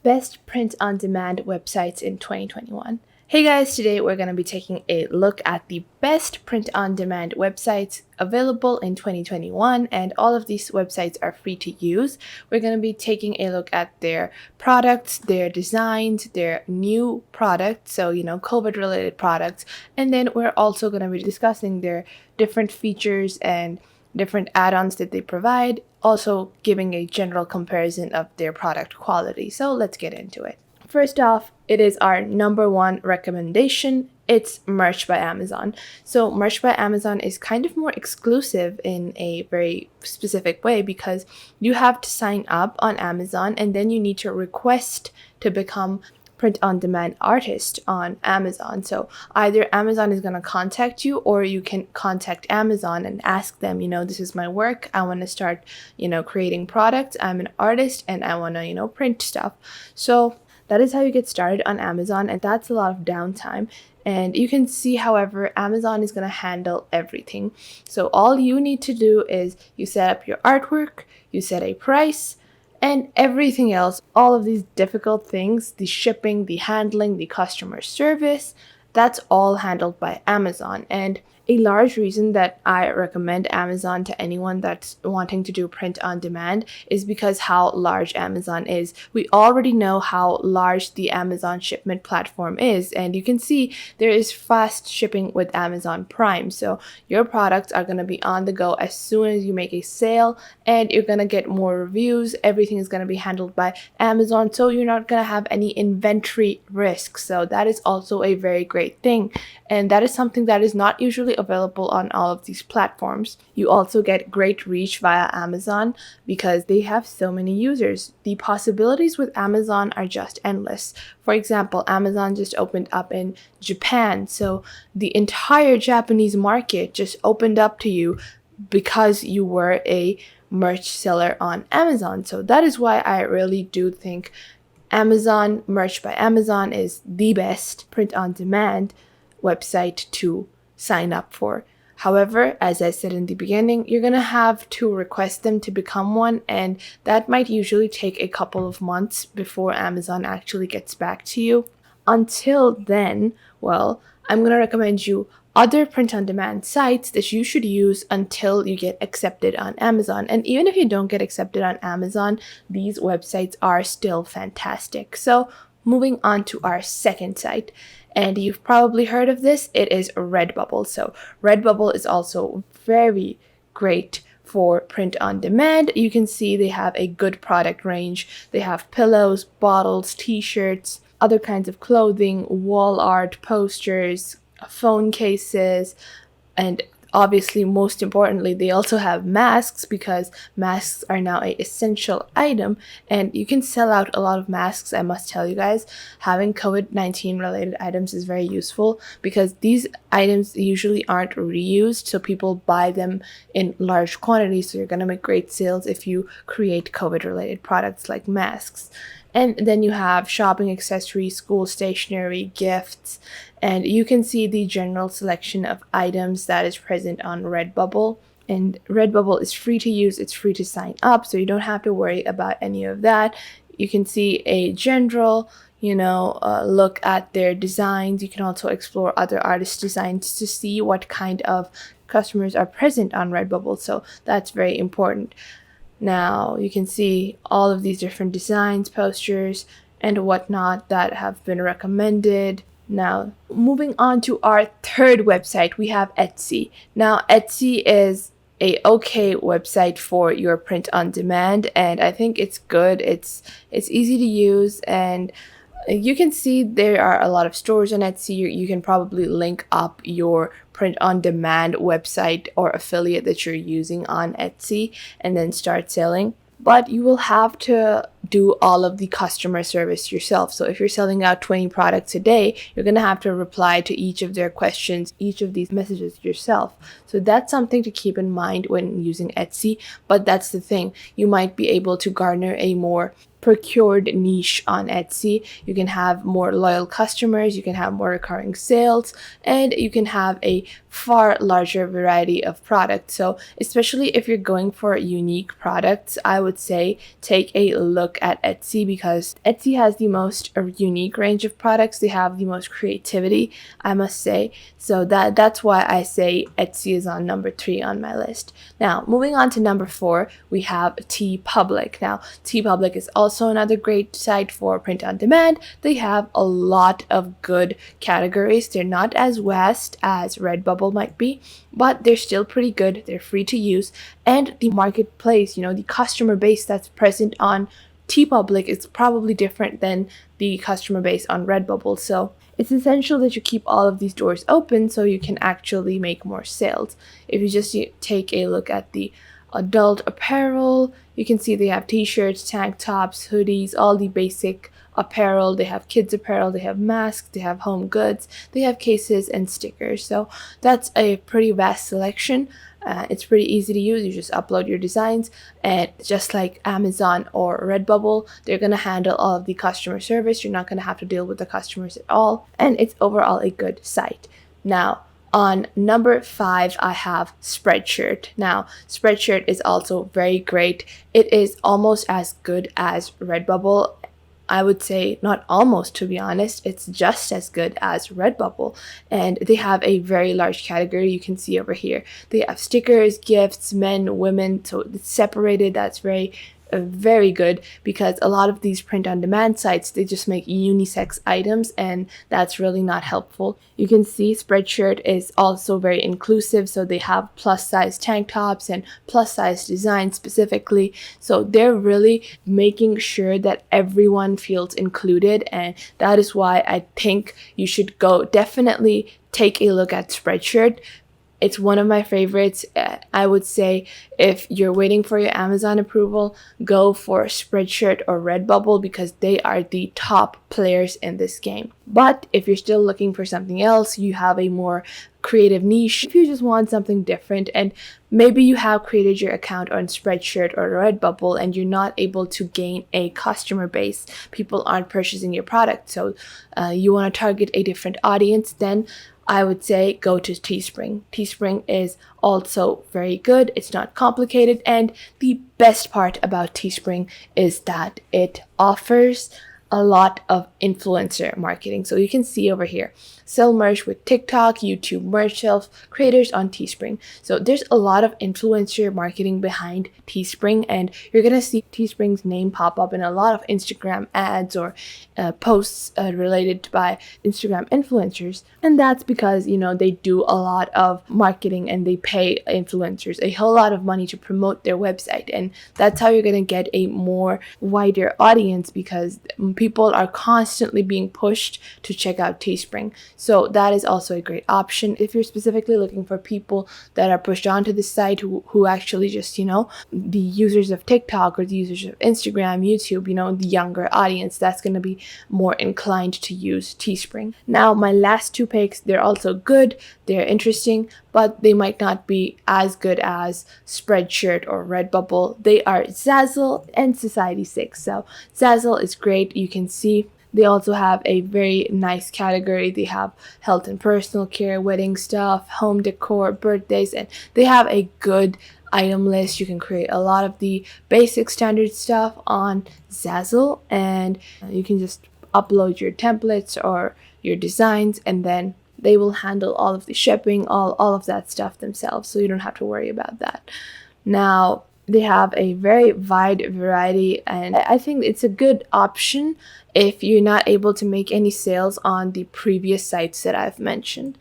Best print-on-demand websites in 2021. Hey guys, today we're going to be taking a look at the best print-on-demand websites available in 2021, and all of these websites are free to use. We're going to be taking a look at their products, their designs, their new products, so COVID-related products, and then we're also going to be discussing their different features and different add-ons that they provide, also giving a general comparison of their product quality. So let's get into it. First off, it is our number one recommendation. It's Merch by Amazon. So Merch by Amazon is kind of more exclusive in a very specific way because you have to sign up on Amazon and then you need to request to become print-on-demand artist on Amazon. So either Amazon is going to contact you or you can contact Amazon and ask them, this is my work. I want to start, creating products. I'm an artist and I want to, print stuff. So that is how you get started on Amazon, and that's a lot of downtime. And you can see, however, Amazon is going to handle everything. So all you need to do is you set up your artwork, you set a price, and everything else, all of these difficult things, the shipping, the handling, the customer service, that's all handled by Amazon. And a large reason that I recommend Amazon to anyone that's wanting to do print on demand is because how large Amazon is. We already know how large the Amazon shipment platform is, and you can see there is fast shipping with Amazon Prime. So your products are going to be on the go as soon as you make a sale, and you're going to get more reviews. Everything is going to be handled by Amazon, so you're not going to have any inventory risk. So that is also a very great thing, and that is something that is not usually available on all of these platforms. You also get great reach via Amazon because they have so many users. The possibilities with Amazon are just endless. For example, Amazon just opened up in Japan, so the entire Japanese market just opened up to you because you were a merch seller on Amazon. So that is why I really do think Amazon, Merch by Amazon, is the best print-on-demand website to sign up for. However, as I said in the beginning, you're going to have to request them to become one, and that might usually take a couple of months before Amazon actually gets back to you. Until then, well, I'm going to recommend you other print-on-demand sites that you should use until you get accepted on Amazon. And even if you don't get accepted on Amazon, these websites are still fantastic. So moving on to our second site, and you've probably heard of this, it is Redbubble. So Redbubble is also very great for print on demand. You can see they have a good product range. They have pillows, bottles, t-shirts, other kinds of clothing, wall art, posters, phone cases, and obviously, most importantly, they also have masks because masks are now an essential item, and you can sell out a lot of masks. I must tell you guys, having COVID-19 related items is very useful because these items usually aren't reused, so people buy them in large quantities, so you're going to make great sales if you create COVID related products like masks. And then you have shopping accessories, school stationery, gifts, and you can see the general selection of items that is present on Redbubble. And Redbubble is free to use, it's free to sign up, so you don't have to worry about any of that. You can see a general, look at their designs. You can also explore other artists' designs to see what kind of customers are present on Redbubble, so that's very important. Now you can see all of these different designs, posters, and whatnot that have been recommended. Now, moving on to our third website, we have Etsy. Now, Etsy is a okay website for your print on demand, and I think it's good. It's easy to use, and you can see there are a lot of stores on Etsy. You can probably link up your print on demand website or affiliate that you're using on Etsy and then start selling. But you will have to do all of the customer service yourself. So if you're selling out 20 products a day, you're going to have to reply to each of their questions, each of these messages yourself. So that's something to keep in mind when using Etsy. But that's the thing. You might be able to garner a more procured niche on Etsy. You can have more loyal customers, you can have more recurring sales, and you can have a far larger variety of products. So especially if you're going for unique products, I would say take a look at Etsy, because Etsy has the most unique range of products. They have the most creativity, I must say. So that's why I say Etsy is on number 3 on my list. Now, moving on to number 4, we have Teepublic. Now, Teepublic is also another great site for print on demand. They have a lot of good categories. They're not as vast as Redbubble might be, but they're still pretty good. They're free to use, and the marketplace, the customer base that's present on Teepublic is probably different than the customer base on Redbubble. So it's essential that you keep all of these doors open so you can actually make more sales. If you just take a look at the adult apparel, you can see they have t-shirts, tank tops, hoodies, all the basic apparel. They have kids apparel, they have masks, they have home goods, they have cases and stickers. So that's a pretty vast selection. It's pretty easy to use. You just upload your designs, and just like Amazon or Redbubble, they're going to handle all of the customer service. You're not going to have to deal with the customers at all, and it's overall a good site. Now, on number 5, I have Spreadshirt. Now, Spreadshirt is also very great. It is almost as good as Redbubble. I would say not almost, to be honest. It's just as good as Redbubble, and they have a very large category. You can see over here they have stickers, gifts, men, women, so it's separated. That's very good, because a lot of these print on demand sites, they just make unisex items, and that's really not helpful. You can see Spreadshirt is also very inclusive, so they have plus size tank tops and plus size designs specifically. So they're really making sure that everyone feels included, and that is why I think you should definitely take a look at Spreadshirt. It's one of my favorites. I would say if you're waiting for your Amazon approval, go for Spreadshirt or Redbubble, because they are the top players in this game. But if you're still looking for something else, you have a more creative niche, if you just want something different, and maybe you have created your account on Spreadshirt or Redbubble and you're not able to gain a customer base, people aren't purchasing your product, so you want to target a different audience, then I would say go to Teespring. Teespring is also very good. It's not complicated, and the best part about Teespring is that it offers a lot of influencer marketing. So you can see over here, sell merch with TikTok, YouTube, merch shelf creators on Teespring. So there's a lot of influencer marketing behind Teespring, and you're gonna see Teespring's name pop up in a lot of Instagram ads or posts related by Instagram influencers. And that's because, they do a lot of marketing and they pay influencers a whole lot of money to promote their website. And that's how you're gonna get a more wider audience, because people are constantly being pushed to check out Teespring. So that is also a great option if you're specifically looking for people that are pushed onto the site who actually just, the users of TikTok or the users of Instagram, YouTube, the younger audience, that's going to be more inclined to use Teespring. Now, my last 2 picks, they're also good, they're interesting, but they might not be as good as Spreadshirt or Redbubble. They are Zazzle and Society6. So Zazzle is great. You can see they also have a very nice category. They have health and personal care, wedding stuff, home decor, birthdays, and they have a good item list. You can create a lot of the basic standard stuff on Zazzle, and you can just upload your templates or your designs, and then they will handle all of the shipping, all of that stuff themselves, so you don't have to worry about that. Now, they have a very wide variety, and I think it's a good option if you're not able to make any sales on the previous sites that I've mentioned.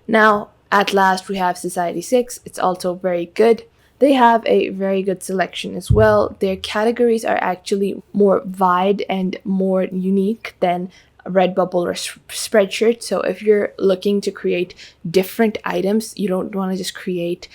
Now, at last, we have Society6. It's also very good. They have a very good selection as well. Their categories are actually more wide and more unique than Redbubble or Spreadshirt. So if you're looking to create different items, you don't want to just create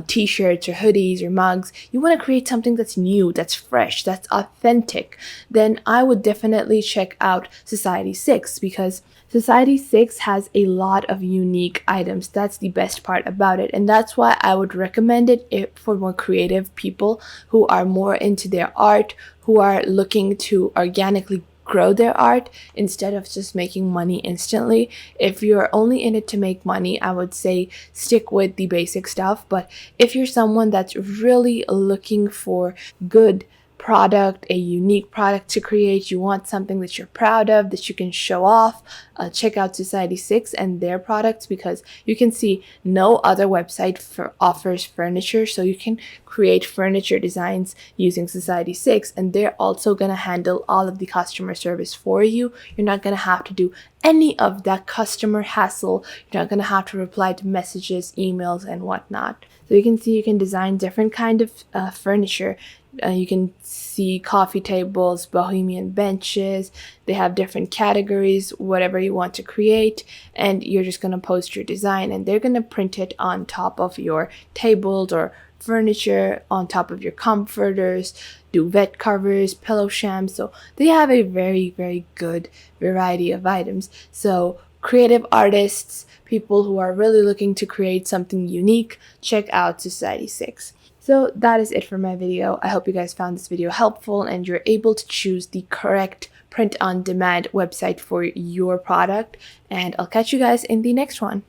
t-shirts or hoodies or mugs, you want to create something that's new, that's fresh, that's authentic, then I would definitely check out Society6, because Society6 has a lot of unique items. That's the best part about it, and that's why I would recommend it for more creative people who are more into their art, who are looking to organically grow their art instead of just making money instantly. If you're only in it to make money, I would say stick with the basic stuff. But if you're someone that's really looking for good product, a unique product to create, you want something that you're proud of, that you can show off, check out Society6 and their products, because you can see no other website offers furniture, so you can create furniture designs using Society6, and they're also going to handle all of the customer service for you. You're not going to have to do any of that customer hassle. You're not going to have to reply to messages, emails, and whatnot. So you can see you can design different kind of furniture. You can see coffee tables, bohemian benches. They have different categories, whatever you want to create, and you're just going to post your design, and they're going to print it on top of your tables or furniture, on top of your comforters, duvet covers, pillow shams. So they have a very, very good variety of items. So creative artists, people who are really looking to create something unique, check out Society6. So that is it for my video. I hope you guys found this video helpful and you're able to choose the correct print-on-demand website for your product. And I'll catch you guys in the next one.